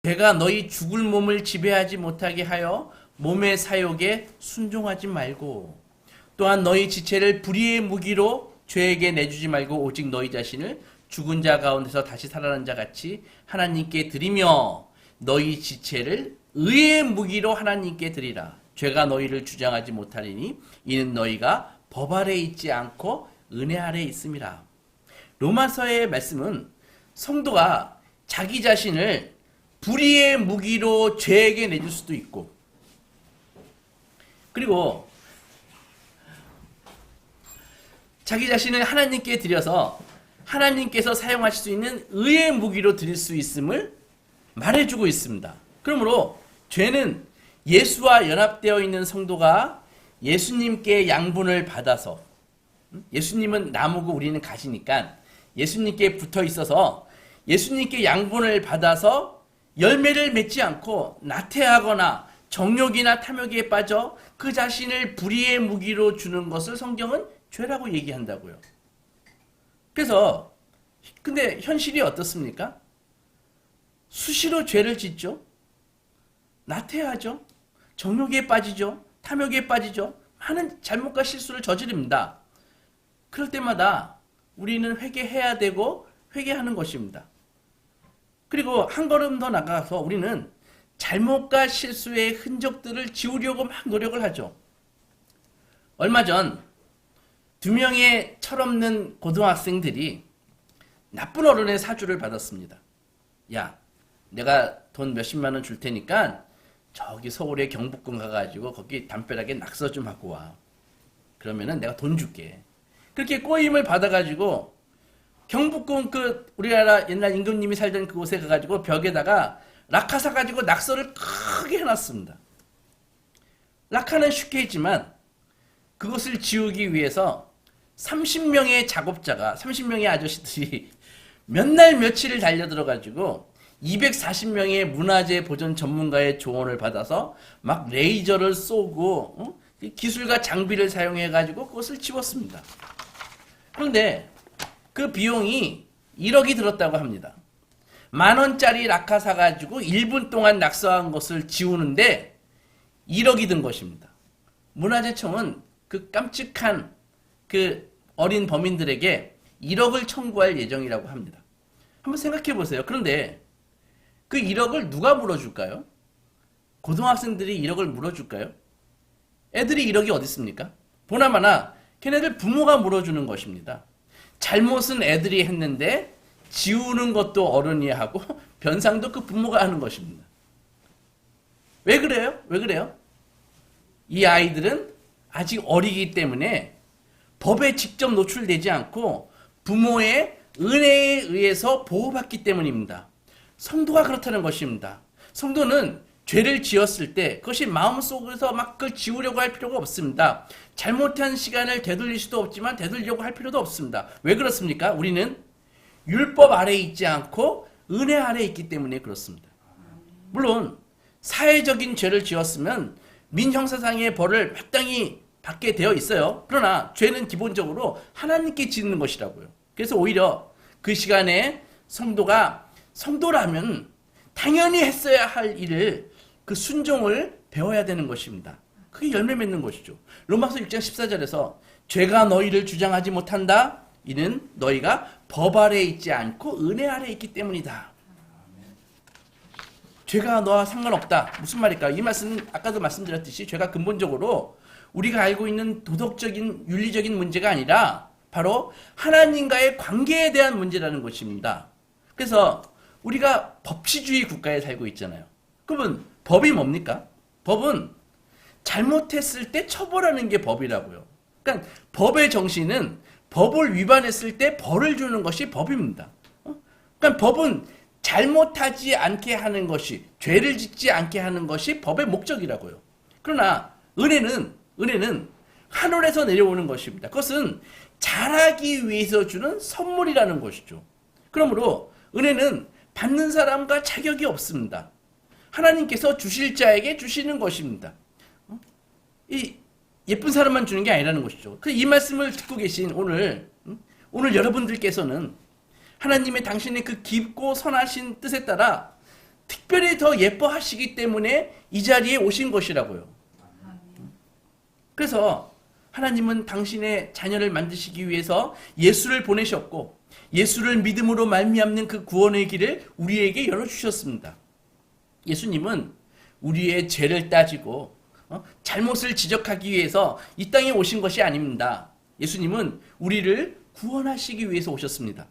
죄가 너희 죽을 몸을 지배하지 못하게 하여 몸의 사욕에 순종하지 말고, 또한 너희 지체를 불의의 무기로 죄에게 내주지 말고 오직 너희 자신을 죽은 자 가운데서 다시 살아난 자 같이 하나님께 드리며 너희 지체를 의의 무기로 하나님께 드리라. 죄가 너희를 주장하지 못하리니 이는 너희가 법 아래 있지 않고 은혜 아래 있음이라. 로마서의 말씀은 성도가 자기 자신을 불의의 무기로 죄에게 내줄 수도 있고, 그리고 자기 자신을 하나님께 드려서 하나님께서 사용하실 수 있는 의의 무기로 드릴 수 있음을 말해주고 있습니다. 그러므로 죄는 예수와 연합되어 있는 성도가 예수님께 양분을 받아서, 예수님은 나무고 우리는 가지니까 예수님께 붙어 있어서 예수님께 양분을 받아서 열매를 맺지 않고 나태하거나 정욕이나 탐욕에 빠져 그 자신을 불의의 무기로 주는 것을 성경은 죄라고 얘기한다고요. 그래서 근데 현실이 어떻습니까? 수시로 죄를 짓죠. 나태하죠. 정욕에 빠지죠. 탐욕에 빠지죠. 많은 잘못과 실수를 저지릅니다. 그럴 때마다 우리는 회개해야 되고 회개하는 것입니다. 그리고 한 걸음 더 나가서 우리는 잘못과 실수의 흔적들을 지우려고 막 노력을 하죠. 얼마 전 2명의 철없는 고등학생들이 나쁜 어른의 사주를 받았습니다. 야, 내가 돈 몇십만 원 줄 테니까 저기 서울에 경복궁 가가지고 거기 담벼락에 낙서 좀 하고 와. 그러면은 내가 돈 줄게. 그렇게 꼬임을 받아가지고 경복궁 그 우리나라 옛날 임금님이 살던 그곳에 가가지고 벽에다가 락화 사가지고 낙서를 크게 해놨습니다. 락화는 쉽게 했지만 그것을 지우기 위해서 30명의 작업자가, 30명의 아저씨들이 몇 날 며칠을 달려들어가지고 240명의 문화재 보존 전문가의 조언을 받아서 막 레이저를 쏘고 기술과 장비를 사용해가지고 그것을 지웠습니다. 그런데 그 비용이 1억이 들었다고 합니다. 10,000원짜리 락화 사가지고 1분 동안 낙서한 것을 지우는데 1억이 든 것입니다. 문화재청은 그 깜찍한 그 어린 범인들에게 1억을 청구할 예정이라고 합니다. 한번 생각해 보세요. 그런데 그 1억을 누가 물어줄까요? 고등학생들이 1억을 물어줄까요? 애들이 1억이 어디 있습니까? 보나마나 걔네들 부모가 물어주는 것입니다. 잘못은 애들이 했는데 지우는 것도 어른이 하고 변상도 그 부모가 하는 것입니다. 왜 그래요? 왜 그래요? 이 아이들은 아직 어리기 때문에 법에 직접 노출되지 않고 부모의 은혜에 의해서 보호받기 때문입니다. 성도가 그렇다는 것입니다. 성도는 죄를 지었을 때 그것이 마음속에서 막 그걸 지우려고 할 필요가 없습니다. 잘못한 시간을 되돌릴 수도 없지만 되돌리려고 할 필요도 없습니다. 왜 그렇습니까? 우리는 율법 아래에 있지 않고 은혜 아래에 있기 때문에 그렇습니다. 물론 사회적인 죄를 지었으면 민형사상의 벌을 마땅히 받게 되어 있어요. 그러나 죄는 기본적으로 하나님께 짓는 것이라고요. 그래서 오히려 그 시간에 성도라면 당연히 했어야 할 일을, 그 순종을 배워야 되는 것입니다. 그게 열매 맺는 것이죠. 로마서 6장 14절에서 죄가 너희를 주장하지 못한다. 이는 너희가 법 아래에 있지 않고 은혜 아래에 있기 때문이다. 죄가 너와 상관없다. 무슨 말일까? 이 말씀은 아까도 말씀드렸듯이 죄가 근본적으로 우리가 알고 있는 도덕적인 윤리적인 문제가 아니라 바로 하나님과의 관계에 대한 문제라는 것입니다. 그래서 우리가 법치주의 국가에 살고 있잖아요. 그러면 법이 뭡니까? 법은 잘못했을 때 처벌하는 게 법이라고요. 그러니까 법의 정신은 법을 위반했을 때 벌을 주는 것이 법입니다. 그러니까 법은 잘못하지 않게 하는 것이, 죄를 짓지 않게 하는 것이 법의 목적이라고요. 그러나 은혜는 하늘에서 내려오는 것입니다. 그것은 잘하기 위해서 주는 선물이라는 것이죠. 그러므로 은혜는 받는 사람과 자격이 없습니다. 하나님께서 주실 자에게 주시는 것입니다. 이 예쁜 사람만 주는 게 아니라는 것이죠. 이 말씀을 듣고 계신 오늘 여러분들께서는 하나님의 당신의 그 깊고 선하신 뜻에 따라 특별히 더 예뻐하시기 때문에 이 자리에 오신 것이라고요. 그래서 하나님은 당신의 자녀를 만드시기 위해서 예수를 보내셨고 예수를 믿음으로 말미암는 그 구원의 길을 우리에게 열어주셨습니다. 예수님은 우리의 죄를 따지고 잘못을 지적하기 위해서 이 땅에 오신 것이 아닙니다. 예수님은 우리를 구원하시기 위해서 오셨습니다.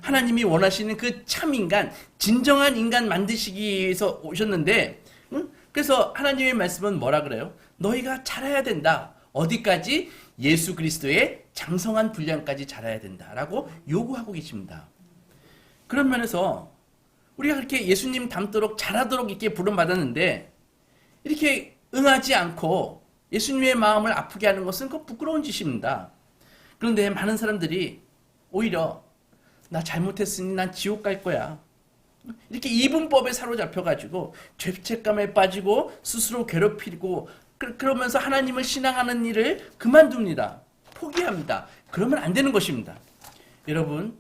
하나님이 원하시는 그 참인간, 진정한 인간 만드시기 위해서 오셨는데, 그래서 하나님의 말씀은 뭐라 그래요? 너희가 자라야 된다. 어디까지? 예수 그리스도의 장성한 분량까지 자라야 된다라고 요구하고 계십니다. 그런 면에서 우리가 그렇게 예수님 닮도록 자라도록 이렇게 부름받았는데 이렇게 응하지 않고 예수님의 마음을 아프게 하는 것은 그 부끄러운 짓입니다. 그런데 많은 사람들이 오히려 나 잘못했으니 난 지옥 갈 거야. 이렇게 이분법에 사로잡혀가지고 죄책감에 빠지고 스스로 괴롭히고 그러면서 하나님을 신앙하는 일을 그만둡니다. 포기합니다. 그러면 안 되는 것입니다. 여러분,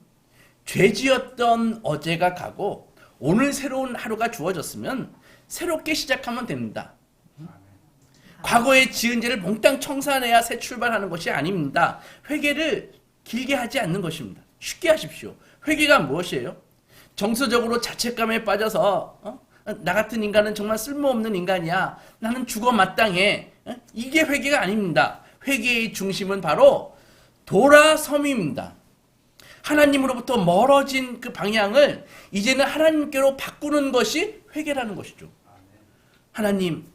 죄지었던 어제가 가고 오늘 새로운 하루가 주어졌으면 새롭게 시작하면 됩니다. 과거에 지은 죄를 몽땅 청산해야 새 출발하는 것이 아닙니다. 회개를 길게 하지 않는 것입니다. 쉽게 하십시오. 회개가 무엇이에요? 정서적으로 자책감에 빠져서 나 같은 인간은 정말 쓸모없는 인간이야. 나는 죽어 마땅해. 이게 회개가 아닙니다. 회개의 중심은 바로 돌아섬입니다. 하나님으로부터 멀어진 그 방향을 이제는 하나님께로 바꾸는 것이 회개라는 것이죠. 하나님,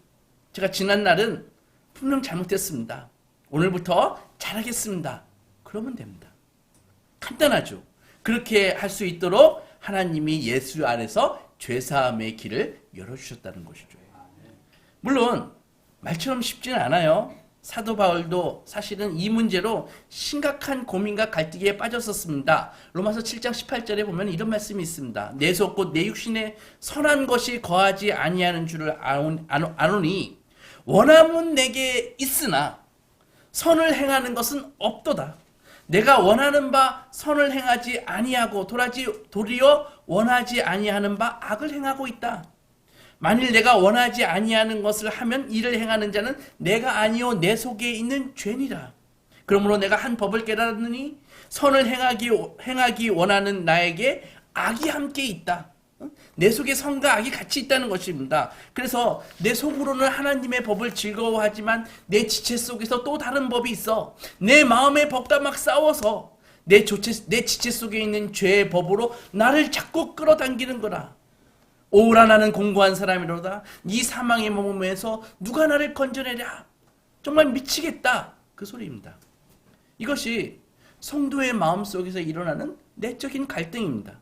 제가 지난 날은 분명 잘못했습니다. 오늘부터 잘하겠습니다. 그러면 됩니다. 간단하죠. 그렇게 할 수 있도록 하나님이 예수 안에서 죄사함의 길을 열어주셨다는 것이죠. 물론 말처럼 쉽지는 않아요. 사도 바울도 사실은 이 문제로 심각한 고민과 갈등에 빠졌었습니다. 로마서 7장 18절에 보면 이런 말씀이 있습니다. 내 속 곧 내 육신에 선한 것이 거하지 아니하는 줄을 아노니 원함은 내게 있으나 선을 행하는 것은 없도다. 내가 원하는 바 선을 행하지 아니하고 도리어 원하지 아니하는 바 악을 행하고 있다. 만일 내가 원하지 아니하는 것을 하면 이를 행하는 자는 내가 아니요 내 속에 있는 죄니라. 그러므로 내가 한 법을 깨달았느니 선을 행하기 원하는 나에게 악이 함께 있다. 내 속에 선과 악이 같이 있다는 것입니다. 그래서 내 속으로는 하나님의 법을 즐거워하지만 내 지체 속에서 또 다른 법이 있어. 내 마음의 법과 막 싸워서 내 지체 속에 있는 죄의 법으로 나를 자꾸 끌어당기는 거라. 오라 나는 공고한 사람이로다. 이 사망의 몸에서 누가 나를 건져내랴. 정말 미치겠다. 그 소리입니다. 이것이 성도의 마음속에서 일어나는 내적인 갈등입니다.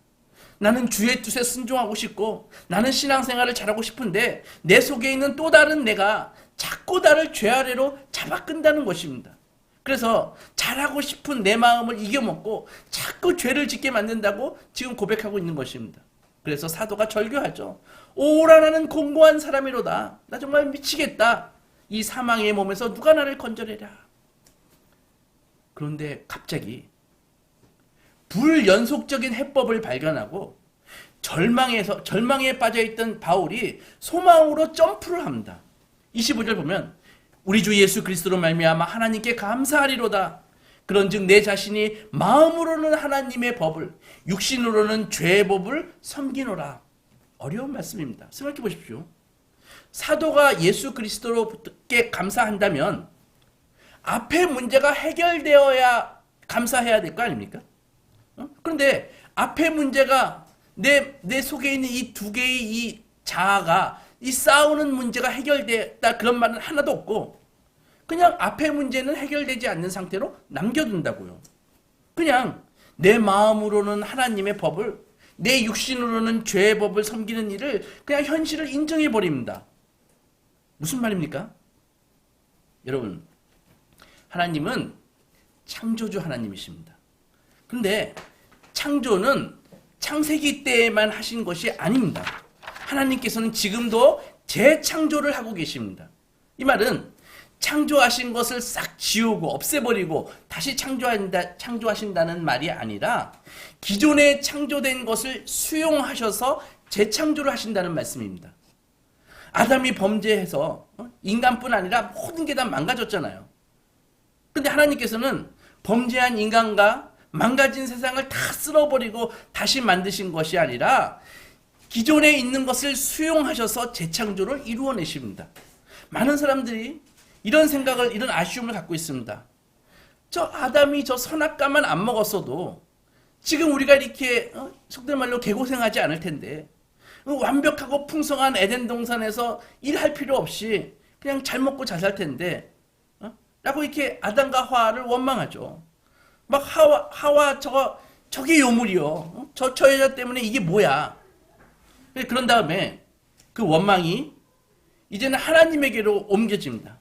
나는 주의 뜻에 순종하고 싶고 나는 신앙생활을 잘하고 싶은데 내 속에 있는 또 다른 내가 자꾸 나를 죄 아래로 잡아끈다는 것입니다. 그래서 잘하고 싶은 내 마음을 이겨먹고 자꾸 죄를 짓게 만든다고 지금 고백하고 있는 것입니다. 그래서 사도가 절규하죠. 오라 나는 공고한 사람이로다. 나 정말 미치겠다. 이 사망의 몸에서 누가 나를 건져내랴. 그런데 갑자기 불연속적인 해법을 발견하고 절망에 빠져있던 바울이 소망으로 점프를 합니다. 25절 보면 우리 주 예수 그리스도로 말미암아 하나님께 감사하리로다. 그런즉 내 자신이 마음으로는 하나님의 법을 육신으로는 죄의 법을 섬기노라. 어려운 말씀입니다. 생각해 보십시오. 사도가 예수 그리스도로께 감사한다면 앞에 문제가 해결되어야 감사해야 될 거 아닙니까? 그런데 앞에 문제가 내 속에 있는 이 두 개의 이 자아가 이 싸우는 문제가 해결됐다 그런 말은 하나도 없고 그냥 앞에 문제는 해결되지 않는 상태로 남겨둔다고요. 그냥 내 마음으로는 하나님의 법을 내 육신으로는 죄의 법을 섬기는 일을 그냥 현실을 인정해 버립니다. 무슨 말입니까? 여러분, 하나님은 창조주 하나님이십니다. 근데 창조는 창세기 때에만 하신 것이 아닙니다. 하나님께서는 지금도 재창조를 하고 계십니다. 이 말은 창조하신 것을 싹 지우고 없애버리고 다시 창조하신다는 말이 아니라 기존에 창조된 것을 수용하셔서 재창조를 하신다는 말씀입니다. 아담이 범죄해서 인간뿐 아니라 모든 게 다 망가졌잖아요. 근데 하나님께서는 범죄한 인간과 망가진 세상을 다 쓸어버리고 다시 만드신 것이 아니라 기존에 있는 것을 수용하셔서 재창조를 이루어내십니다. 많은 사람들이 이런 생각을, 이런 아쉬움을 갖고 있습니다. 저 아담이 저 선악과만 안 먹었어도 지금 우리가 이렇게 속된 말로 개고생하지 않을 텐데, 완벽하고 풍성한 에덴 동산에서 일할 필요 없이 그냥 잘 먹고 잘 살 텐데 라고 이렇게 아담과 하와를 원망하죠. 막 하와 저게 요물이요. 저 여자 때문에 이게 뭐야. 그런 다음에 그 원망이 이제는 하나님에게로 옮겨집니다.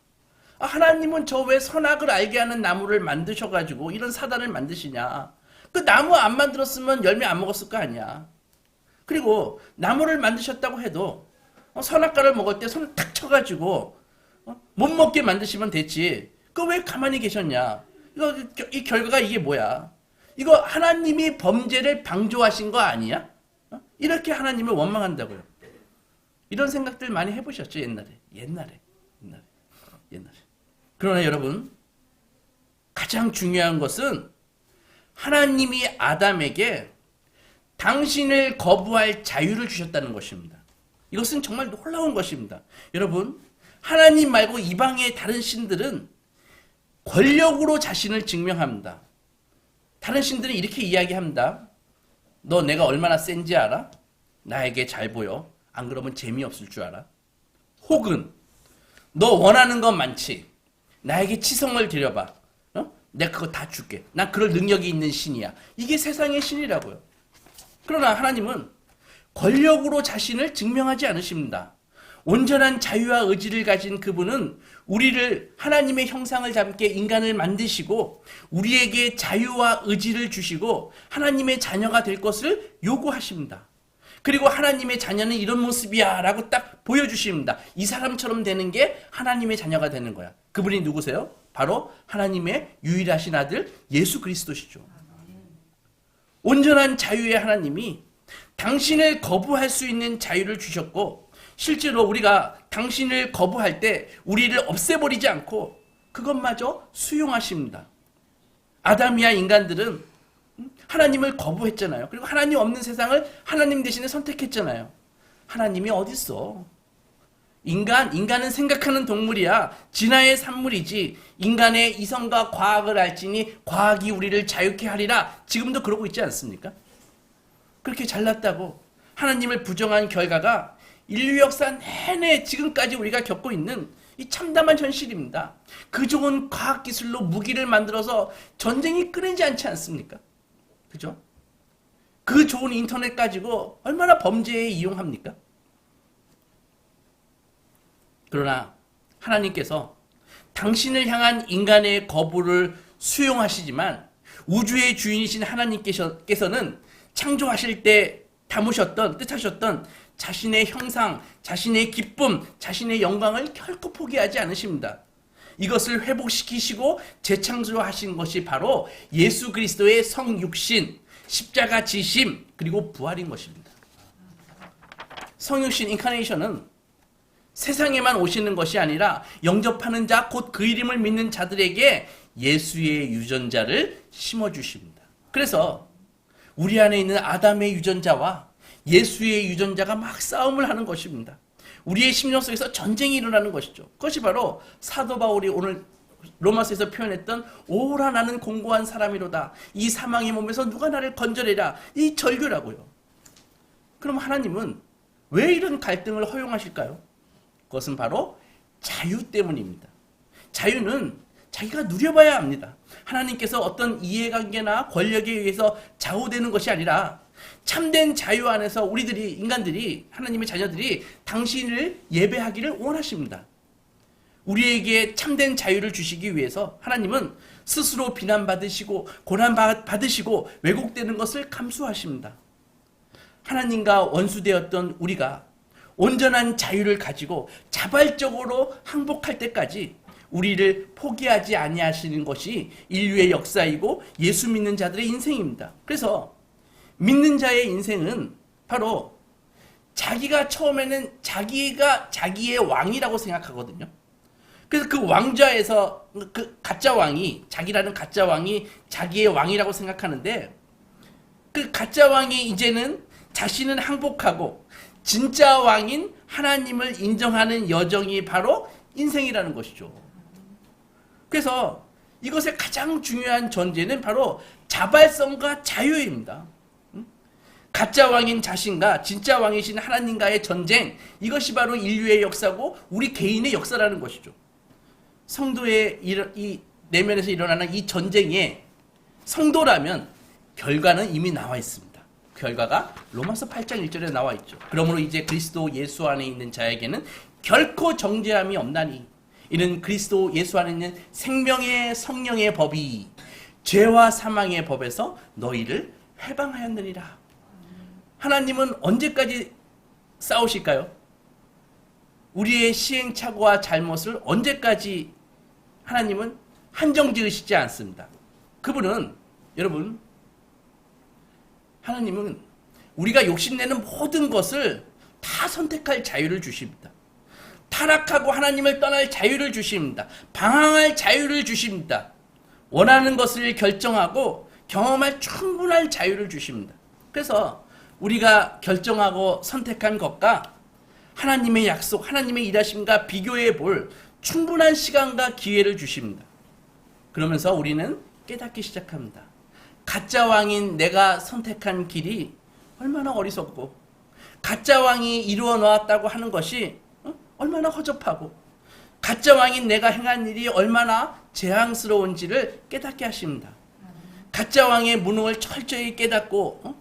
하나님은 저 왜 선악을 알게 하는 나무를 만드셔가지고 이런 사단을 만드시냐. 그 나무 안 만들었으면 열매 안 먹었을 거 아니야. 그리고 나무를 만드셨다고 해도 선악과를 먹을 때 손을 탁 쳐가지고 못 먹게 만드시면 됐지. 그 왜 가만히 계셨냐. 이 결과가 이게 뭐야. 이거 하나님이 범죄를 방조하신 거 아니야? 이렇게 하나님을 원망한다고요. 이런 생각들 많이 해보셨죠? 옛날에. 그러나 여러분, 가장 중요한 것은 하나님이 아담에게 당신을 거부할 자유를 주셨다는 것입니다. 이것은 정말 놀라운 것입니다. 여러분, 하나님 말고 이방의 다른 신들은 권력으로 자신을 증명합니다. 다른 신들은 이렇게 이야기합니다. 너 내가 얼마나 센지 알아? 나에게 잘 보여. 안 그러면 재미없을 줄 알아? 혹은 너 원하는 건 많지. 나에게 치성을 드려봐. 내가 그거 다 줄게. 난 그럴 능력이 있는 신이야. 이게 세상의 신이라고요. 그러나 하나님은 권력으로 자신을 증명하지 않으십니다. 온전한 자유와 의지를 가진 그분은 우리를 하나님의 형상을 담게 인간을 만드시고 우리에게 자유와 의지를 주시고 하나님의 자녀가 될 것을 요구하십니다. 그리고 하나님의 자녀는 이런 모습이야 라고 딱 보여주십니다. 이 사람처럼 되는 게 하나님의 자녀가 되는 거야. 그분이 누구세요? 바로 하나님의 유일하신 아들 예수 그리스도시죠. 온전한 자유의 하나님이 당신을 거부할 수 있는 자유를 주셨고, 실제로 우리가 당신을 거부할 때 우리를 없애버리지 않고 그것마저 수용하십니다. 아담이야 인간들은 하나님을 거부했잖아요. 그리고 하나님 없는 세상을 하나님 대신에 선택했잖아요. 하나님이 어딨어? 인간은 생각하는 동물이야. 진화의 산물이지. 인간의 이성과 과학을 알지니 과학이 우리를 자유케 하리라. 지금도 그러고 있지 않습니까? 그렇게 잘났다고 하나님을 부정한 결과가 인류 역사 내내 지금까지 우리가 겪고 있는 이 참담한 현실입니다. 그 좋은 과학기술로 무기를 만들어서 전쟁이 끊이지 않지 않습니까? 그죠? 그 좋은 인터넷 가지고 얼마나 범죄에 이용합니까? 그러나 하나님께서 당신을 향한 인간의 거부를 수용하시지만 우주의 주인이신 하나님께서는 창조하실 때 뜻하셨던 자신의 형상, 자신의 기쁨, 자신의 영광을 결코 포기하지 않으십니다. 이것을 회복시키시고 재창조하신 것이 바로 예수 그리스도의 성육신, 십자가 지심, 그리고 부활인 것입니다. 성육신, 인카네이션은 세상에만 오시는 것이 아니라 영접하는 자, 곧 그 이름을 믿는 자들에게 예수의 유전자를 심어주십니다. 그래서 우리 안에 있는 아담의 유전자와 예수의 유전자가 막 싸움을 하는 것입니다. 우리의 심령 속에서 전쟁이 일어나는 것이죠. 그것이 바로 사도 바울이 오늘 로마서에서 표현했던 오라 나는 공고한 사람이로다. 이 사망의 몸에서 누가 나를 건져내랴. 이 절규라고요. 그럼 하나님은 왜 이런 갈등을 허용하실까요? 그것은 바로 자유 때문입니다. 자유는 자기가 누려봐야 합니다. 하나님께서 어떤 이해관계나 권력에 의해서 좌우되는 것이 아니라 참된 자유 안에서 우리들이, 인간들이, 하나님의 자녀들이 당신을 예배하기를 원하십니다. 우리에게 참된 자유를 주시기 위해서 하나님은 스스로 비난받으시고 고난받으시고 왜곡되는 것을 감수하십니다. 하나님과 원수되었던 우리가 온전한 자유를 가지고 자발적으로 항복할 때까지 우리를 포기하지 아니하시는 것이 인류의 역사이고 예수 믿는 자들의 인생입니다. 그래서 믿는 자의 인생은 바로 자기가 처음에는 자기가 자기의 왕이라고 생각하거든요. 그래서 그 왕좌에서 그 가짜 왕이, 자기라는 가짜 왕이 자기의 왕이라고 생각하는데, 그 가짜 왕이 이제는 자신은 항복하고 진짜 왕인 하나님을 인정하는 여정이 바로 인생이라는 것이죠. 그래서 이것의 가장 중요한 전제는 바로 자발성과 자유입니다. 가짜 왕인 자신과 진짜 왕이신 하나님과의 전쟁, 이것이 바로 인류의 역사고 우리 개인의 역사라는 것이죠. 성도의 이 내면에서 일어나는 이 전쟁에 성도라면 결과는 이미 나와 있습니다. 결과가 로마서 8장 1절에 나와 있죠. 그러므로 이제 그리스도 예수 안에 있는 자에게는 결코 정죄함이 없나니 이는 그리스도 예수 안에 있는 생명의 성령의 법이 죄와 사망의 법에서 너희를 해방하였느니라. 하나님은 언제까지 싸우실까요? 우리의 시행착오와 잘못을 언제까지 하나님은 한정 지으시지 않습니다. 그분은, 여러분, 하나님은 우리가 욕심내는 모든 것을 다 선택할 자유를 주십니다. 타락하고 하나님을 떠날 자유를 주십니다. 방황할 자유를 주십니다. 원하는 것을 결정하고 경험할 충분한 자유를 주십니다. 그래서 우리가 결정하고 선택한 것과 하나님의 약속, 하나님의 일하심과 비교해 볼 충분한 시간과 기회를 주십니다. 그러면서 우리는 깨닫기 시작합니다. 가짜 왕인 내가 선택한 길이 얼마나 어리석고, 가짜 왕이 이루어 놓았다고 하는 것이 얼마나 허접하고, 가짜 왕인 내가 행한 일이 얼마나 재앙스러운지를 깨닫게 하십니다. 가짜 왕의 무능을 철저히 깨닫고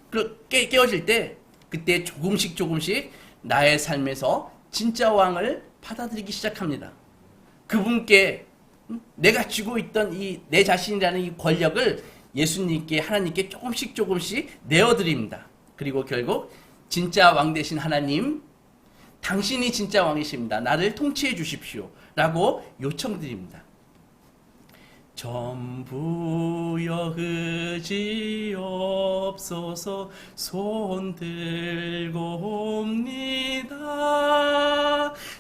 깨어질 때, 그때 조금씩 나의 삶에서 진짜 왕을 받아들이기 시작합니다. 그분께 내가 쥐고 있던 이 내 자신이라는 이 권력을 예수님께, 하나님께 조금씩 내어드립니다. 그리고 결국 진짜 왕 되신 하나님, 당신이 진짜 왕이십니다. 나를 통치해 주십시오. 라고 요청드립니다. 전부여 의지옵소서 손 들고 옵니다.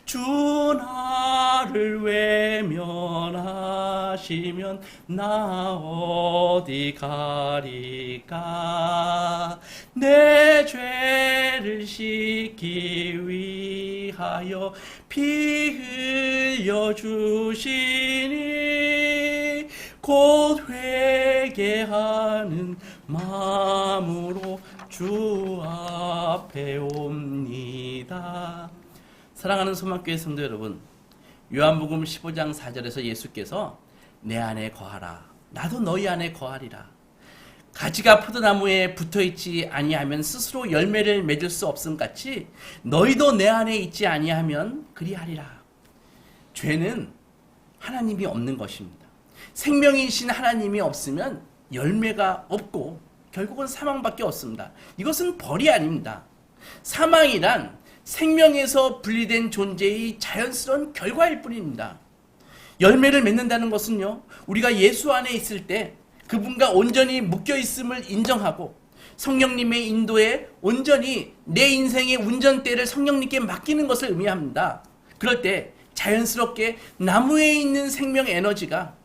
주 나를 외면하시면 나 어디 가리까. 내 죄를 씻기 위하여 피 흘려 주시니 곧 회개하는 마음으로 주 앞에 옵니다. 사랑하는 소망교회 성도 여러분, 요한복음 15장 4절에서 예수께서 내 안에 거하라, 나도 너희 안에 거하리라. 가지가 포도나무에 붙어있지 아니하면 스스로 열매를 맺을 수 없음 같이 너희도 내 안에 있지 아니하면 그리하리라. 죄는 하나님이 없는 것입니다. 생명이신 하나님이 없으면 열매가 없고 결국은 사망밖에 없습니다. 이것은 벌이 아닙니다. 사망이란 생명에서 분리된 존재의 자연스러운 결과일 뿐입니다. 열매를 맺는다는 것은요, 우리가 예수 안에 있을 때 그분과 온전히 묶여 있음을 인정하고 성령님의 인도에 온전히 내 인생의 운전대를 성령님께 맡기는 것을 의미합니다. 그럴 때 자연스럽게 나무에 있는 생명 에너지가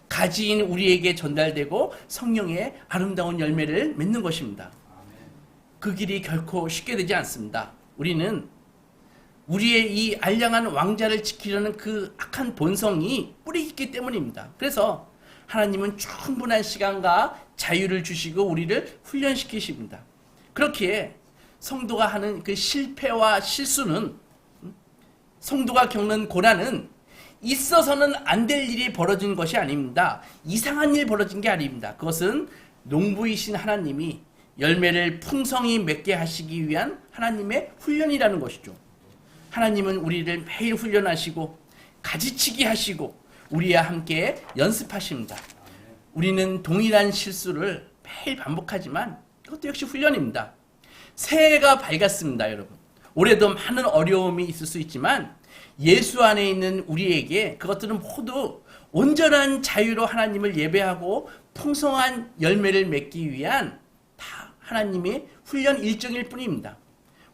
가지인 우리에게 전달되고 성령의 아름다운 열매를 맺는 것입니다. 그 길이 결코 쉽게 되지 않습니다. 우리는 우리의 이 알량한 왕자를 지키려는 그 악한 본성이 뿌리 있기 때문입니다. 그래서 하나님은 충분한 시간과 자유를 주시고 우리를 훈련시키십니다. 그렇기에 성도가 하는 그 실패와 실수는, 성도가 겪는 고난은 있어서는 안 될 일이 벌어진 것이 아닙니다. 이상한 일 벌어진 게 아닙니다. 그것은 농부이신 하나님이 열매를 풍성히 맺게 하시기 위한 하나님의 훈련이라는 것이죠. 하나님은 우리를 매일 훈련하시고 가지치기 하시고 우리와 함께 연습하십니다. 우리는 동일한 실수를 매일 반복하지만 이것도 역시 훈련입니다. 새해가 밝았습니다, 여러분. 올해도 많은 어려움이 있을 수 있지만 예수 안에 있는 우리에게 그것들은 모두 온전한 자유로 하나님을 예배하고 풍성한 열매를 맺기 위한 다 하나님의 훈련 일정일 뿐입니다.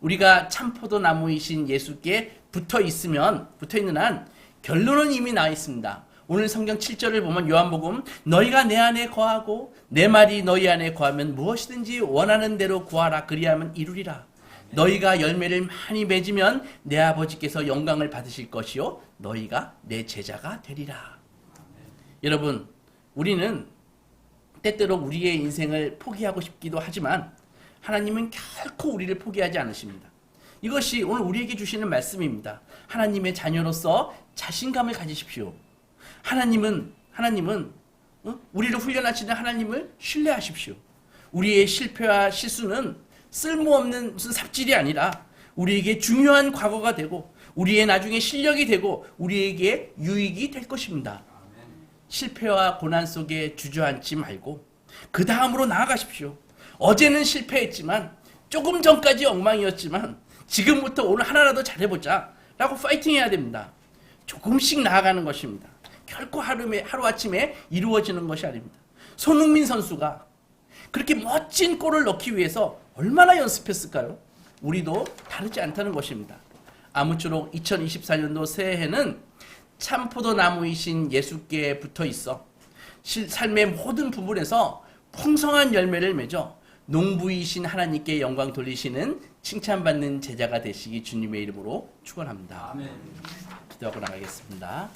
우리가 참포도 나무이신 예수께 붙어 있는 한 결론은 이미 나와 있습니다. 오늘 성경 7절을 보면 요한복음 너희가 내 안에 거하고 내 말이 너희 안에 거하면 무엇이든지 원하는 대로 구하라 그리하면 이루리라. 너희가 열매를 많이 맺으면 내 아버지께서 영광을 받으실 것이요 너희가 내 제자가 되리라. 여러분, 우리는 때때로 우리의 인생을 포기하고 싶기도 하지만 하나님은 결코 우리를 포기하지 않으십니다. 이것이 오늘 우리에게 주시는 말씀입니다. 하나님의 자녀로서 자신감을 가지십시오. 하나님은 우리를 훈련하시는 하나님을 신뢰하십시오. 우리의 실패와 실수는 쓸모없는 무슨 삽질이 아니라 우리에게 중요한 과거가 되고 우리의 나중에 실력이 되고 우리에게 유익이 될 것입니다. 실패와 고난 속에 주저앉지 말고 그 다음으로 나아가십시오. 어제는 실패했지만 조금 전까지 엉망이었지만 지금부터 오늘 하나라도 잘해보자 라고 파이팅해야 됩니다. 조금씩 나아가는 것입니다. 결코 하루아침에 이루어지는 것이 아닙니다. 손흥민 선수가 그렇게 멋진 골을 넣기 위해서 얼마나 연습했을까요? 우리도 다르지 않다는 것입니다. 아무쪼록 2024년도 새해에는 참포도 나무이신 예수께 붙어 있어 삶의 모든 부분에서 풍성한 열매를 맺어 농부이신 하나님께 영광 돌리시는 칭찬받는 제자가 되시기 주님의 이름으로 축원합니다. 기도하고 나가겠습니다.